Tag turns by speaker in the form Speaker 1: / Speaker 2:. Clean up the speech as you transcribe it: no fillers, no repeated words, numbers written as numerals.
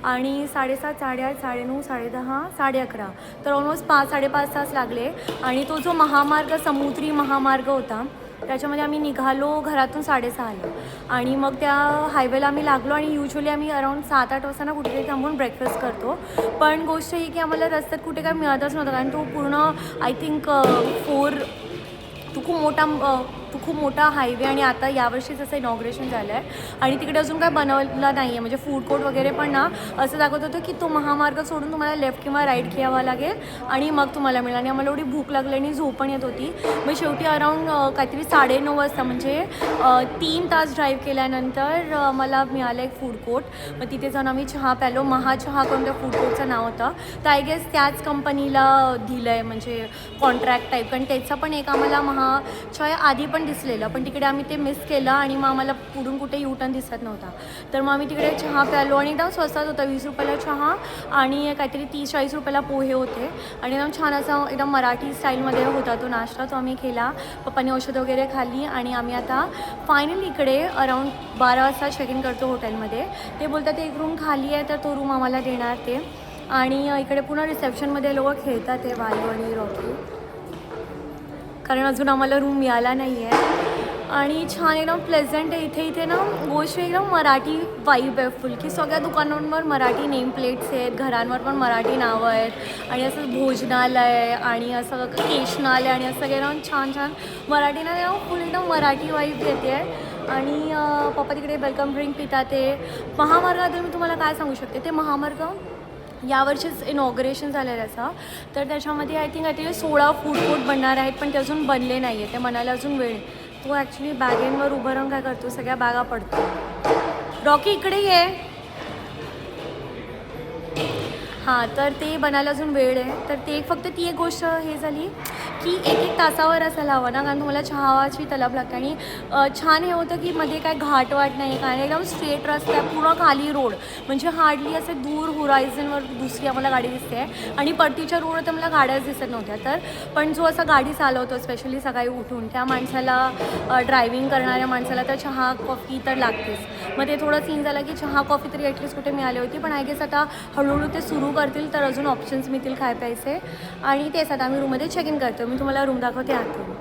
Speaker 1: आणि 7:30, 8:30, 9:30, 10:30, 11:30 तर ऑलमोस्ट 5-5.5 तास लागले. आणि तो जो महामार्ग समुद्री महामार्ग होता त्याच्यामध्ये आम्ही निघालो घरातून 6:30ला आणि मग त्या हायवेला आम्ही लागलो. आणि युजली आम्ही अराऊंड 7-8 वाजता ना कुठेतरी थांबून ब्रेकफास्ट करतो. पण गोष्ट ही की आम्हाला रस्त्यात कुठे काय मिळतच नव्हतं, कारण तो पूर्ण आय थिंक तो खूप मोठा हायवे. आणि आता यावर्षीच असं इनॉग्रेशन झालं आहे आणि तिकडे अजून काय बनवलं नाही आहे. म्हणजे फूड कोर्ट वगैरे पण ना असं दाखवत होतं की तो महामार्ग सोडून तुम्हाला लेफ्ट किंवा राईट घ्यावा लागेल आणि मग तुम्हाला मिळेल. आणि आम्हाला एवढी भूक लागली आणि झोप पण येत होती. मग शेवटी अराऊंड काहीतरी 9:30 वाजता म्हणजे 3 तास ड्राईव्ह केल्यानंतर मला मिळालं एक फूड कोर्ट. मग तिथे जाऊन आम्ही चहा प्यालो. महाचहा करून त्या फूड कोर्टचं नाव होतं. तर आय गेस त्याच कंपनीला दिलं आहे म्हणजे कॉन्ट्रॅक्ट टाईप, कारण त्याचं पण एक आम्हाला महाचहा आधी पण दिसलेलं, पण तिकडे आम्ही ते मिस केलं आणि मग आम्हाला पुढून कुठे युटर्न दिसत नव्हता. तर मग आम्ही तिकडे चहा प्यालो आणि एकदम स्वस्तात होता. 20 रुपयाला चहा आणि काहीतरी 30-40 रुपयाला पोहे होते. आणि एकदम छान असा एकदम मराठी स्टाईलमध्ये होता तो नाश्ता. तो आम्ही केला. पप्पाने औषध वगैरे खाल्ली आणि आम्ही आता फायनली इकडे अराऊंड 12 वाजता चेक इन करतो हॉटेलमध्ये. ते बोलतात एक रूम खाली आहे तर तो रूम आम्हाला देणार ते. आणि इकडे पुन्हा रिसेप्शनमध्ये लोक खेळतात ते वायू आणि रॉकी, कारण अजून आम्हाला रूम मिळाला नाही आहे. आणि छान एकदम प्लेझंट आहे इथे ना. गोष्ट एकदम मराठी वाईब आहे फुल, की सगळ्या दुकानांवर मराठी नेम प्लेट्स आहेत, घरांवर पण मराठी नावं आहेत आणि असं भोजनालय आणि असं केशनालय आणि असं एकदम छान छान मराठी ना एकदम फुल एकदम मराठी वाईब येते आहे. आणि पप्पा तिकडे वेलकम ड्रिंक पितात. ते महामार्गाबद्दल मी तुम्हाला काय सांगू शकते, ते महामार्ग यावर्षीच इनॉग्रेशन झालं आहे त्याचा. तर त्याच्यामध्ये आय थिंक काहीतरी 16 फूड कोर्ट बनणार आहेत, पण ते अजून बनले नाही आहे. ते म्हणायला अजून वेळ. तो ॲक्च्युली बॅगेंवर उभं राहून काय करतो, सगळ्या बॅगा पडतो. रॉकी इकडे ये. हां, तर ते बनायला अजून वेळ आहे. तर ते फक्त ती एक गोष्ट हे झाली की 1-1 तासावर असायला हवं ना, कारण तुम्हाला चहाची तलब लागते. आणि छान हे होतं की मध्ये काय घाटवाट नाही, कारण एकदम स्ट्रेट रस्ता आहे, पूर्ण खाली रोड. म्हणजे हार्डली असे दूर होरायझनवर दुसरी आम्हाला गाडी दिसते आहे आणि परतीच्या रोडवर तर मला गाड्याच दिसत नव्हत्या. तर पण जो असा गाडी चालवतो स्पेशली सकाळी उठून, त्या माणसाला ड्रायव्हिंग करणाऱ्या माणसाला तर चहा कॉफी तर लागतेच. मग ते थोडं सीन झालं की चहा कॉफी तरी ॲटलीस्ट कुठे मिळाली होती, पण आय गेस आता हळूहळू ते सुरू करतील तर अजून ऑप्शन्स मिळतील खाय प्यायचे. आणि तेच आता आम्ही रूममध्ये चेक इन करतो. मी तुम्हाला रूम दाखवते आतून.